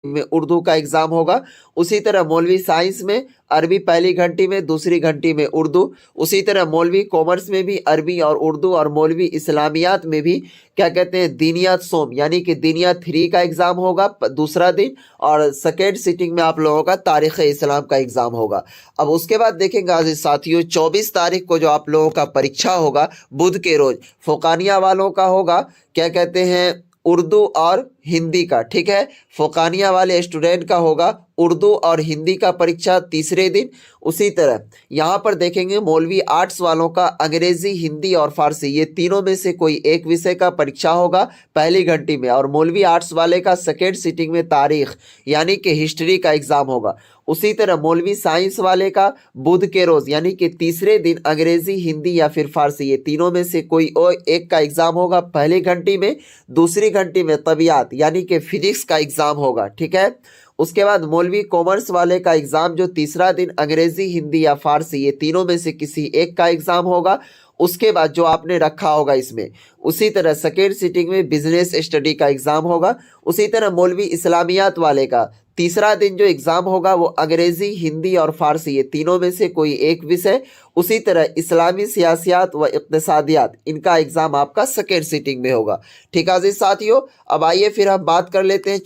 में उर्दू का एग्ज़ाम होगा। उसी तरह मौलवी साइंस में अरबी पहली घंटी में, दूसरी घंटी में उर्दू। उसी तरह मौलवी कॉमर्स में भी अरबी और उर्दू, और मौलवी इस्लामियात में भी क्या कहते हैं, दीनियात सोम यानी कि दीनियात 3 का एग्ज़ाम होगा दूसरा दिन, और सेकेंड सिटिंग में आप लोगों का तारीख़ इस्लाम का एग्ज़ाम होगा। अब उसके बाद देखेंगे अज़ीज़ साथियों, 24 तारीख को जो आप लोगों का परीक्षा होगा बुध के रोज़, फ़ोकानिया वालों का होगा क्या कहते हैं, उर्दू और हिंदी का। ठीक है, फ़ोकानिया वाले स्टूडेंट का होगा उर्दू और हिंदी का परीक्षा तीसरे दिन। उसी तरह यहाँ पर देखेंगे मौलवी आर्ट्स वालों का अंग्रेज़ी, हिंदी और फ़ारसी, ये तीनों में से कोई एक विषय का परीक्षा होगा पहली घंटी में। और मौलवी आर्ट्स वाले का सेकेंड सिटिंग में तारीख़ यानी कि हिस्ट्री का एग्ज़ाम होगा। उसी तरह मौलवी साइंस वाले का बुध के रोज़ यानी कि तीसरे दिन अंग्रेज़ी, हिंदी या फिर फ़ारसी, ये तीनों में से कोई एक का एग्ज़ाम होगा पहली घंटी में। दूसरी घंटी में तबियात यानी कि फिजिक्स का एग्ज़ाम होगा। ठीक है, उसके बाद मौलवी कॉमर्स वाले का एग्ज़ाम जो तीसरा दिन अंग्रेज़ी, हिंदी या फ़ारसी, ये तीनों में से किसी एक का एग्ज़ाम होगा। उसके बाद जो आपने रखा होगा इसमें, उसी तरह सेकेंड सिटिंग में बिजनेस स्टडी का एग्ज़ाम होगा। उसी तरह मौलवी इस्लामियात वाले का तीसरा दिन जो एग्ज़ाम होगा वो अंग्रेज़ी, हिंदी और फ़ारसी, ये तीनों में से कोई एक विषय। उसी तरह इस्लामी सियासियात व इक़्तिसादियात, इनका एग्ज़ाम आपका सेकेंड सिटिंग में होगा। ठीक है अज़ीज़ साथियों, अब आइए फिर हम बात कर लेते हैं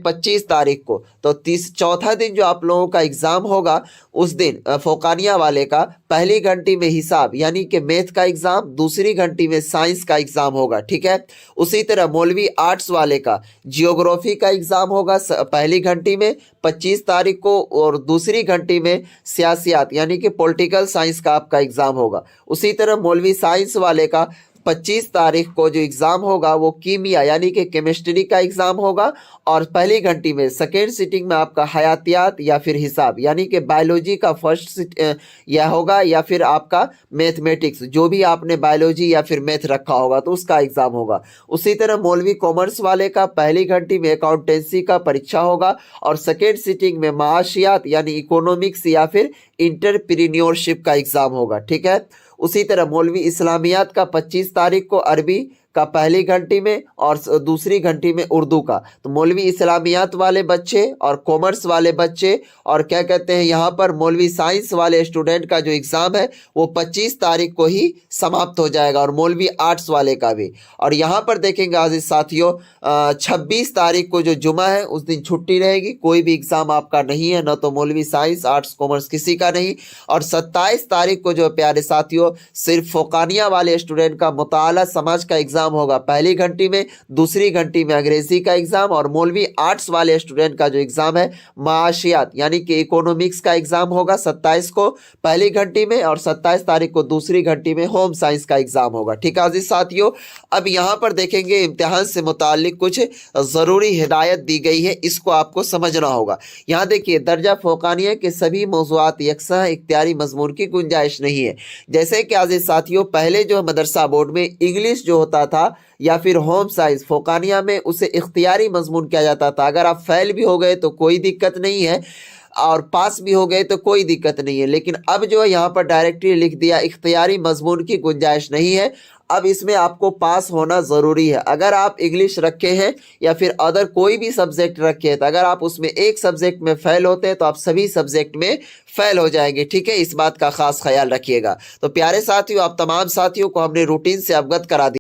25 तारीख को। तो चौथा दिन जो आप लोगों का एग्ज़ाम होगा उस दिन फ़ोकानिया वाले का पहली घंटी में हिसाब यानी कि मैथ का एग्ज़ाम, दूसरी घंटी में साइंस का एग्ज़ाम होगा। ठीक है, उसी तरह मौलवी आर्ट्स वाले का जियोग्राफी का एग्ज़ाम होगा पहली घंटी में 25 तारीख को, और दूसरी घंटी में सियासियात यानी कि पॉलिटिकल साइंस का आपका एग्ज़ाम होगा। उसी तरह मौलवी साइंस वाले का 25 तारीख को जो एग्ज़ाम होगा वो कीमिया यानी कि केमिस्ट्री का एग्ज़ाम होगा, और पहली घंटी में सेकेंड सिटिंग में आपका हयातियात या फिर हिसाब यानी कि बायोलॉजी का फर्स्ट यह होगा, या फिर आपका मैथमेटिक्स, जो भी आपने बायोलॉजी या फिर मैथ रखा होगा तो उसका एग्ज़ाम होगा। उसी तरह मौलवी कॉमर्स वाले का पहली घंटी में अकाउंटेंसी का परीक्षा होगा, और सेकेंड सिटिंग में माशियात यानी इकोनॉमिक्स या फिर इंटरप्रेन्योरशिप का एग्ज़ाम होगा। ठीक है, उसी तरह मौलवी इस्लामियात का 25 तारीख को अरबी का पहली घंटी में और दूसरी घंटी में उर्दू का। तो मौलवी इस्लामियात वाले बच्चे और कॉमर्स वाले बच्चे और क्या कहते हैं यहाँ पर मौलवी साइंस वाले स्टूडेंट का जो एग्ज़ाम है वो 25 तारीख को ही समाप्त हो जाएगा, और मौलवी आर्ट्स वाले का भी। और यहाँ पर देखेंगे अज़ीज़ साथियों 26 तारीख को जो जुमा है उस दिन छुट्टी रहेगी, कोई भी एग्ज़ाम आपका नहीं है, न तो मौलवी साइंस, आर्ट्स, कॉमर्स किसी का नहीं। और 27 तारीख को जो प्यारे साथियों सिर्फ फ़ोकानिया वाले स्टूडेंट का मुताला समाज का एग्ज़ाम होगा पहली घंटी में, दूसरी घंटी में अंग्रेजी का एग्जाम, और मौलवी आर्ट्स वाले स्टूडेंट का जो एग्जाम है माशियात यानी कि इकोनॉमिक्स का एग्जाम होगा 27 को पहली घंटी में, और 27 तारीख को दूसरी घंटी में होम साइंस का एग्जाम होगा। ठीक है अजीज साथियों, अब यहाँ पर देखेंगे इम्तिहान से मुताल्लिक कुछ ज़रूरी हिदायत दी गई है, इसको आपको समझना होगा। यहाँ देखिए दर्जा फ़ौकानिया के सभी मौज़ूआत यकसा इख्तियारी मज़मून की गुंजाइश नहीं है। जैसे कि अजीज साथियों पहले जो मदरसा बोर्ड में इंग्लिश जो होता था या फिर होम साइंस फ़ौकानिया में उसे इख्तियारी मजमून किया जाता था। अगर आप फेल भी हो गए तो कोई दिक्कत नहीं है और पास भी हो गए तो कोई दिक्कत नहीं है, लेकिन अब जो है यहाँ पर डायरेक्टली लिख दिया इख्तियारी मजमून की गुंजाइश नहीं है। अब इसमें आपको पास होना ज़रूरी है। अगर आप इंग्लिश रखे हैं या फिर अदर कोई भी सब्जेक्ट रखे हैं तो अगर आप उसमें एक सब्जेक्ट में फ़ेल होते हैं तो आप सभी सब्जेक्ट में फ़ेल हो जाएंगे। ठीक है, इस बात का ख़ास ख्याल रखिएगा। तो प्यारे साथियों, आप तमाम साथियों को हमने रूटीन से अवगत करा दिया।